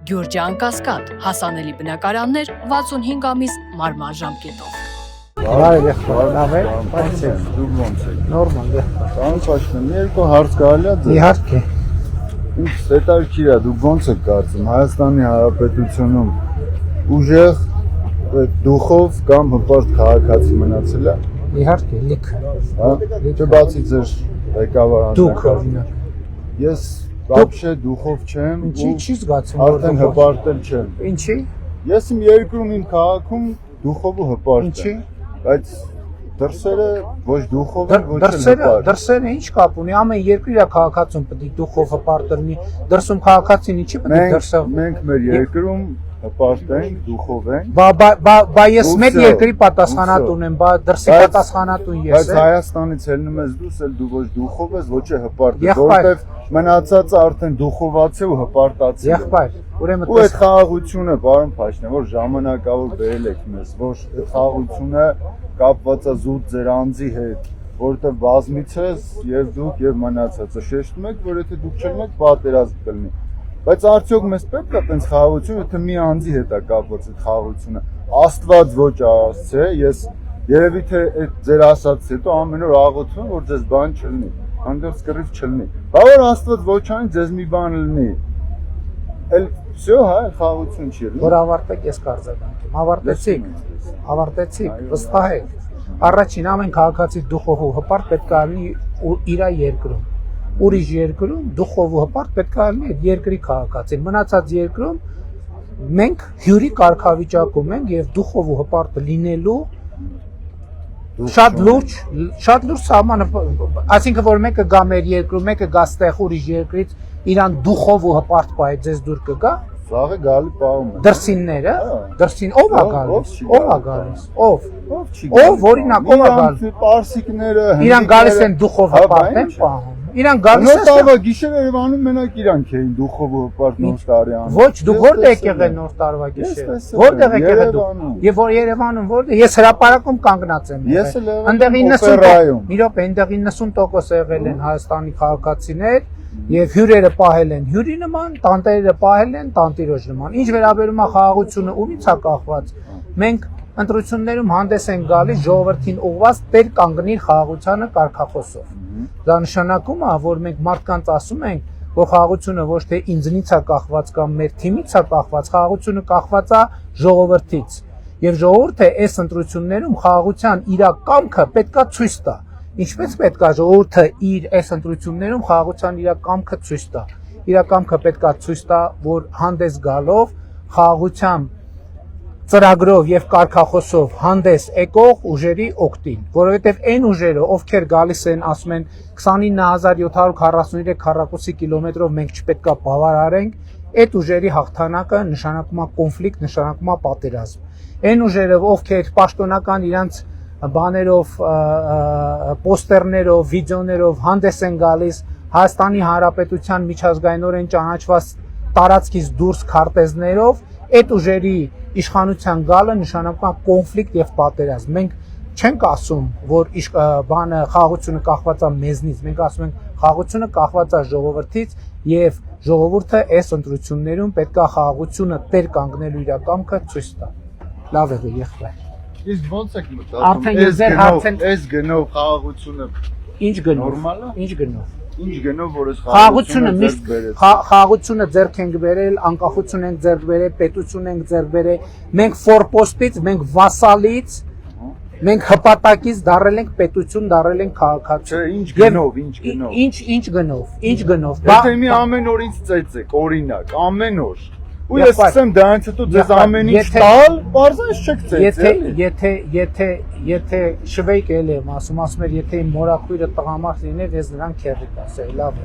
Գյուրջան Կասկադ, հասանելի բնակարաններ 65 ամիս մարման ժամկետով։ Նորմալ է։ Կանչաշնեմ, երկու հարց կարելի է ձեր։ Իհարկե։ Ինչ հետաքրքիր է, դուք ոնց եք կարծում Հայաստանի Հանրապետությունում ուժեղ դուխով կամ հպարտ քաղաքացի մնացել է։ Իհարկե, լիքը։ Հա, չէ՞ բացի ձեր ղեկավարը։ Դուք օրինակ։ Ես вообще դուխով չեմ։ Ինչի՞ զգացում Արդեն հպարտել չեմ։ Ինչի՞։ Ես իմ երկրում իմ քաղաքում դուխով ու հպարտ եմ։ Ինչի՞։ Բայց դրսերը ոչ դուխով են, ոչ հպարտ։ Դրսերը ինչ կապ ունի, ամեն երկրի քաղաքացուն պետք է դուխով հպարտ լինի, դրսում քաղաքացին ինչի պետք է դրսով։ Մենք մեր երկրում հպարտ ենք, դուխով ենք։ Բա ես մեր երկրի պատասխանատուն եմ, բա դրսի պատասխանատուն ես եմ։ Բայց Հայաստանից ելնում ես դուրս, էլ դու ոչ դուխով ես, ոչ է հպարտ, որովհետև մնացածը արդեն դուխովացի ու հպարտացի։ Եղբայր, ուրեմն ու այդ խաղաղությունը, պարոն Փաշինյան, որ ժամանակավոր բերել եք մեզ, որ խաղաղությունը կապված է զուտ ձեր անձի հետ, որովհետև բազմից ես եւ դուք եւ մնացածը շեշտում եք, որ եթե դուք չլինեք, պատերազմ կլինի։ Բայց արդյոք մեզ պետք է այդպես խաղաղություն, եթե մի անձի հետ է կապված այդ խաղաղությունը։ Աստված ոչ ասցե, ես երևի թե այդ ձեր ասածից հետո ամեն օր աղոթում, որ ձեզ բան չլինի, հանդերձ կռիվ չլինի։ Բա որ Աստված ոչ անի, ձեզ մի բան լինի։ Էլ всё, հա, խաղաղություն չի լինի։ Որ ավարտեք ես կարձականքեմ։ Ավարտեցիք, վստահ եք։ Առաջին ամեն քաղաքացի դուխով ու հպարտ պետք է լինի իր երկրում։ Ուրիշ երկրում դուխով ու հպարտ պետք է լինի այդ երկրի քաղաքացին։ Մնացած երկրում մենք հյուրի կարգավիճակում ենք եւ դուխով ու հպարտ լինելու շատ լուրջ սահմանը, այսինքն որ մեկը գա մեր երկրում, մեկը գա ստեղ ուրիշ երկրից, իրան դուխով ու հպարտ պահի ձեզ դուր կգա։ Սաղը գալի պահում է։ Դրսինները, դրսին ով է գալիս։ Ով օրինակ ով է գալիս։ Պարսիկները, իրան գալիս են դուխով հպարտ են պահում։ Իրան գալիս են։ Նոր տարվա գիշերը Երևանում մենակ իրանք էին դուխով ու հպարտ նոր տարի անում։ Ոչ, դուք որտեղ եք եղել նոր տարվա գիշերը։ Որտեղ եք եղել դուք։ Եվ որ Երևանում որտեղ ես հրապարակում կանգնած եմ եղել։ Այնտեղ 90%, մի րոպե, այնտեղ 90% եղել են Հայաստանի քաղաքացիներ եւ հյուրերը պահել են հյուրի նման, տանտերերը պահել են տանտիրոջ նման։ Ինչ վերաբերում է խաղաղությունը, ումից է կախված։ Մենք ընտրություններում հանդես են գալիս ժողովրդին ուղղված տեր կանգնի խաղաղությանը կարգախոսով։ Դա նշանակում է, որ մենք մարդկանց ասում ենք, որ խաղաղությունը ոչ թե ինձնից է կախված կամ մեր թիմից է կախված, խաղաղությունը կախված է ժողովրդից։ Եվ ժողովուրդը այս ընտրություններում խաղաղության իր կամքը պետքա ցույց տա։ Ինչպես պետք է ժողովուրդը իր այս ընտրություններում խաղաղության իր կամքը ցույց տա։ Իր կամքը պետք է ցույց տա, որ հանդես գալով խաղաղության ծրագրով եւ կարգախոսով հանդես եկող ուժերի օգտին, որովհետեւ այն ուժերը, ովքեր գալիս են, ասում են 29743 քառակուսի կիլոմետրով մենք չպետք է բավարարենք, այդ ուժերի հաղթանակը նշանակում է կոնֆլիկտ, նշանակում է պատերազմ։ Այն ուժերը, ովքեր պաշտոնական իրանց բաներով, պոստերներով, վիդեոներով հանդես են գալիս Հայաստանի Հանրապետության միջազգայինորեն ճանաչված տարածքից դուրս քարտեզներով, այդ ուժերի իշխանության գալը նշանակում է կոնֆլիկտ եւ պատերազմ։ Մենք չենք ասում, որ բանը խաղաղությունը կախված է մեզնից, մենք ասում ենք խաղաղությունը կախված է ժողովրդից եւ ժողովուրդը այս ընտրություններում պետք է խաղաղությունը տեր կանգնելու իր կամքը ցույց տա։ Լավ է եղբայր։ Իսկ ո՞նց եք մտածում։ Արդեն ես ձեր հարցեն այս գնով խաղաղությունը ինչ գնով։ Նորմալ է։ Ինչ գնով։ Ինչ գնով որ այս խաղաղությունը միշտ խաղաղությունը ձեռք ենք բերել, անկախություն ենք ձեռք բերել, պետություն ենք ձեռք բերել, մենք ֆորպոստից, մենք վասալից, մենք հպատակից դարել ենք պետություն, դարել ենք քաղաքացի։ Չէ, ինչ գնով։ Ինչ գնով։ Եթե մի ամեն օր ինձ ծեծեք, օրինակ, ամեն օր։ Ու ես ասեմ դրանից հետո ձեզ ամեն ինչ տալ, բարձրաց չեք ծեծել։ Եթե շվեյք էլ եմ ասում էր, եթե իմ մորաքույրը տղամարդ լիներ, ես նրան քեռի կասեի, լավ է։